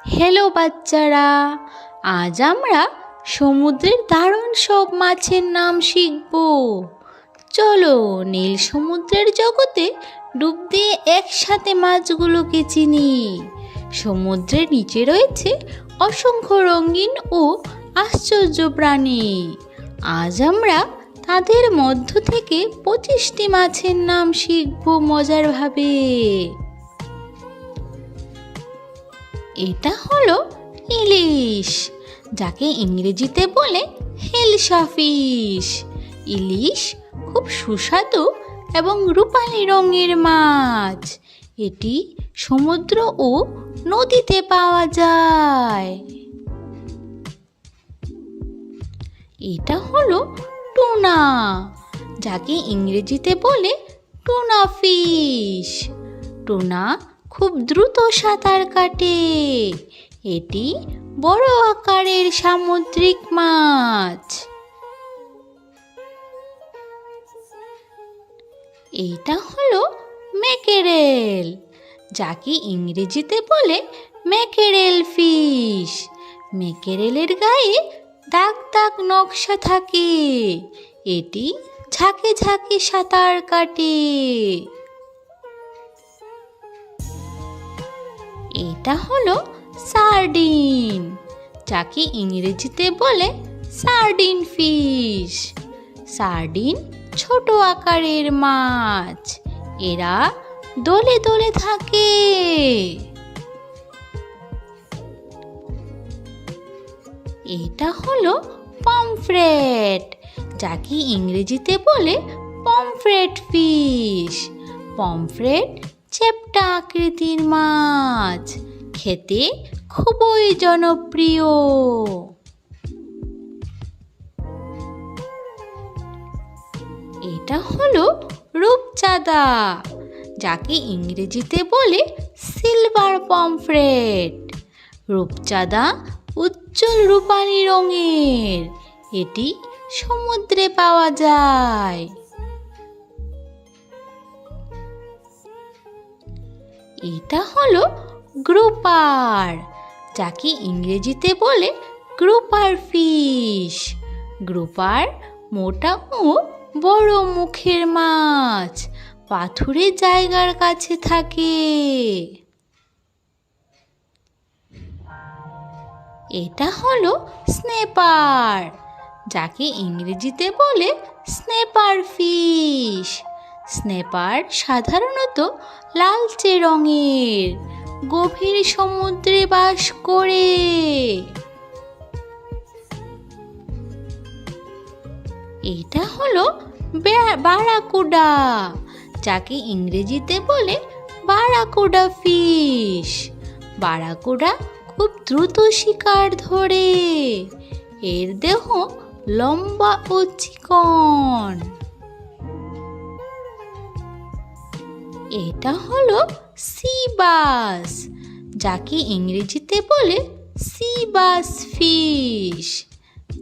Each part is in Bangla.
হ্যালো বাচ্চারা, আজ আমরা সমুদ্রের দারুণ সব মাছের নাম শিখব। চলো নীল সমুদ্রের জগতে ডুব দিয়ে একসাথে মাছগুলোকে চিনি। সমুদ্রের নিচে রয়েছে অসংখ্য রঙিন ও আশ্চর্য প্রাণী। আজ আমরা তাদের মধ্য থেকে 25টি মাছের নাম শিখব মজারভাবে। এটা হলো ইলিশ, যাকে ইংরেজিতে বলে হিলসা ফিশ। ইলিশ খুব সুস্বাদু এবং রূপালি রঙের মাছ। এটি সমুদ্র ও নদীতে পাওয়া যায়। এটা হলো টুনা, যাকে ইংরেজিতে বলে টুনা ফিশ। টুনা খুব দ্রুত সাঁতার কাটে। এটি বড় আকারের সামুদ্রিক মাছ। এটা হলো ম্যাকেরেল, যাকে ইংরেজিতে বলে ম্যাকেরেল ফিশ। ম্যাকেরেলের গায়ে দাগ দাগ নকশা থাকে। এটি ঝাঁকে ঝাঁকে সাঁতার কাটে। এটা হলো সার্ডিন, যাকে ইংরেজিতে বলে সার্ডিন ফিশ। সার্ডিন ছোট আকারের মাছ। এরা দলে দলে থাকে। এটা হলো পমফ্রেট, যাকে ইংরেজিতে বলে পমফ্রেট ফিশ। পমফ্রেট চ্যাপ্টা আকৃতির মাছ, খেতে খুবই জনপ্রিয়। এটা হলো রূপচাঁদা, যাকে ইংরেজিতে বলে সিলভার পমফ্রেট। রূপচাঁদা উজ্জ্বল রূপালি রঙের। এটি সমুদ্রে পাওয়া যায়। এটা হলো গ্রুপার, যাকে ইংরেজিতে বলে গ্রুপার ফিশ। গ্রুপার মোটা ও বড় মুখের মাছ, পাথুরে জায়গার কাছে থাকে। এটা হলো স্নেপার, যাকে ইংরেজিতে বলে স্নেপার ফিশ। স্নেপার সাধারণত লালচে রঙের, গভীর সমুদ্রে বাস করে। এটা হলো বারাকুডা, যাকে ইংরেজিতে বলে বারাকুডা ফিশ। বারাকুডা খুব দ্রুত শিকার ধরে। এর দেহ লম্বা ও চিকন। এটা হলো সি বাস, যাকে ইংরেজিতে বলে C bus fish.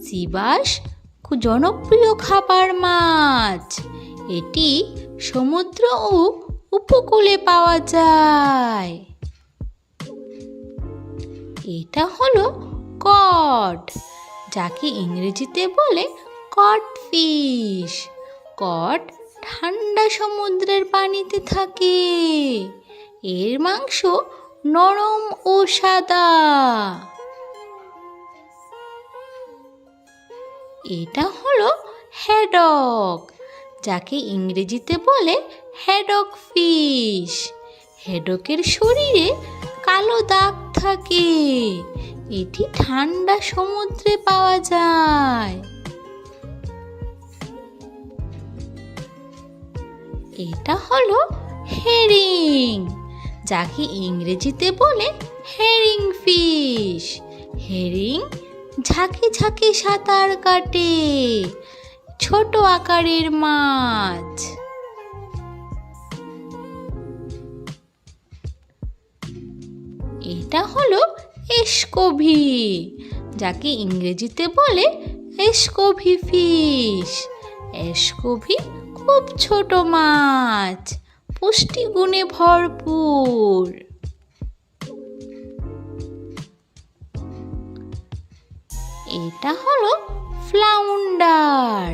C bus খুব জনপ্রিয় খাবার মাছ। এটি সমুদ্র ও উপকূলে পাওয়া যায়। এটা হলো কড, যাকে ইংরেজিতে বলে কড ফিশ। কড ঠান্ডা সমুদ্রের পানিতে থাকে। এর মাংস নরম ও সাদা। এটা হলো হ্যাডক, যাকে ইংরেজিতে বলে হ্যাডক ফিশ। হ্যাডকের শরীরে কালো দাগ থাকে। এটি ঠান্ডা সমুদ্রে পাওয়া যায়। এটা হলো হেরিং, যাকে ইংরেজিতে বলে হেরিং ফিশ। হেরিং ঝাঁকে ঝাঁকে সাঁতার কাটে, ছোট আকারের মাছ। এটা হলো এসকোভি, যাকে ইংরেজিতে বলে এসকোভি ফিশ। এসকোভি খুব ছোট মাছ, পুষ্টিগুণে ভরপুর। এটা হলো ফ্লাউন্ডার,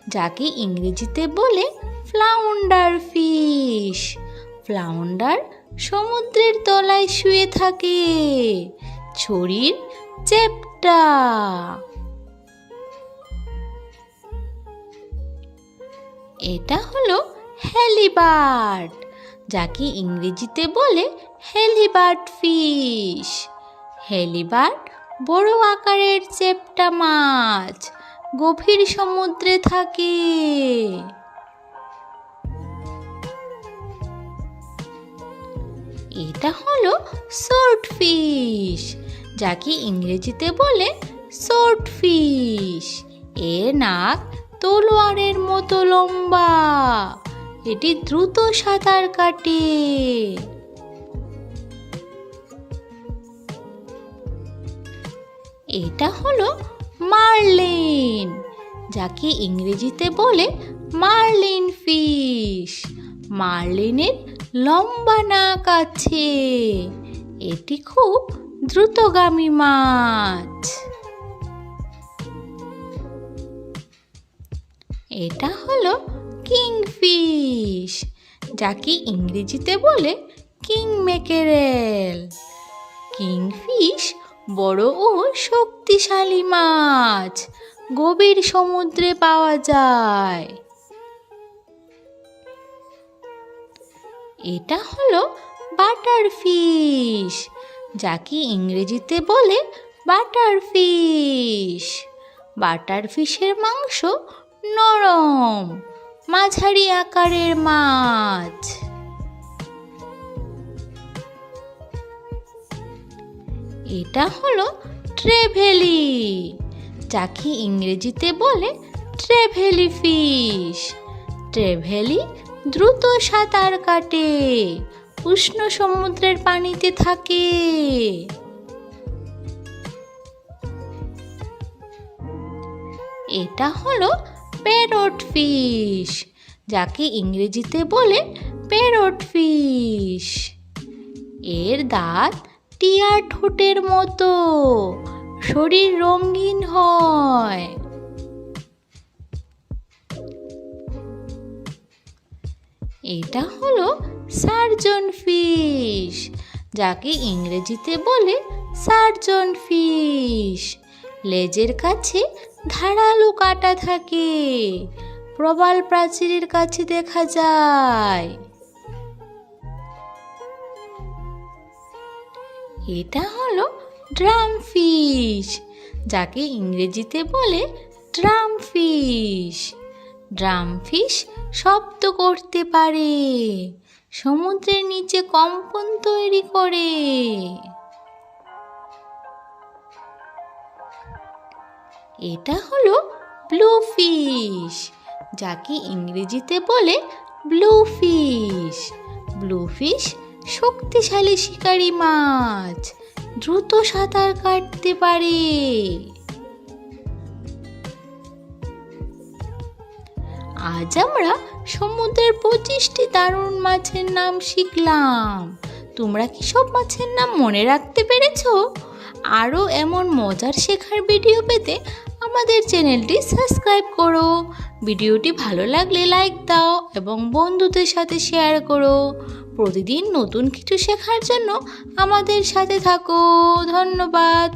যাকে ইংরেজিতে বলে ফ্লাউন্ডার ফিশ। ফ্লাউন্ডার সমুদ্রের তলায় শুয়ে থাকে, শরীর চ্যাপ্টা। এটা হলো হেলিবার্ড, যাকে ইংরেজিতে বলে হেলিবার্ড ফিশ। হেলিবার্ড বড় আকারের চ্যাপ্টা মাছ, গভীর সমুদ্রে থাকে। এটা হলো সোর্টফিশ, যাকে ইংরেজিতে বলে সোর্টফিশ। এর নাক তলোয়ারের মতো লম্বা, এটি দ্রুত সাঁতার কাটে। এটা হলো মার্লিন, যাকে ইংরেজিতে বলে মার্লিন ফিশ। মার্লিনের লম্বা নাক আছে, এটি খুব দ্রুতগামী মাছ। এটা হলো কিংফিশ, যাকে ইংরেজিতে বলে কিং ম্যাকেরেল। কিংফিশ বড় ও শক্তিশালী মাছ, গভীর সমুদ্রে পাওয়া যায়। এটা হলো বাটারফিশ, যাকে ইংরেজিতে বলে বাটারফিশ। বাটারফিশের মাংস নরম, মাঝারি আকারের মাছ। এটা হলো ট্রেভেলি, যাকে ইংরেজিতে বলে ট্রেভেলি ফিশ। ট্রেভেলি দ্রুত সাঁতার কাটে, উষ্ণ সমুদ্রের পানিতে থাকে। এটা হলো প্যারট ফিশ, যাকে ইংরেজিতে বলে প্যারট ফিশ। এর দাঁত টিয়ার ঠোঁটের মতো, শরীর রঙিন হয়। এটা হলো সার্জন ফিশ, যাকে ইংরেজিতে বলে সার্জন ফিশ। লেজের কাছে ধারালো কাঁটা থাকে, প্রবাল প্রাচীরের কাছে দেখা যায়। এটা হলো ড্রাম ফিশ, যাকে ইংরেজিতে বলে ড্রাম ফিশ। ড্রাম ফিশ শব্দ করতে পারে, সমুদ্রের নিচে কম্পন তৈরি করে। এটা হলো ব্লু ফিশ, যাকে ইংরেজিতে বলে ব্লু ফিশ। ব্লু ফিশ শক্তিশালী শিকারী মাছ, দ্রুত সাঁতার কাটতে পারে। আজ আমরা সমুদ্রের 25টি দারুণ মাছের নাম শিখলাম। তোমরা কি সব মাছের নাম মনে রাখতে পেরেছো? আরও এমন মজার শেখার ভিডিও পেতে আমাদের চ্যানেলটি সাবস্ক্রাইব করো। ভিডিওটি ভালো লাগলে লাইক দাও এবং বন্ধুদের সাথে শেয়ার করো। প্রতিদিন নতুন কিছু শেখার জন্য আমাদের সাথে থাকো। ধন্যবাদ।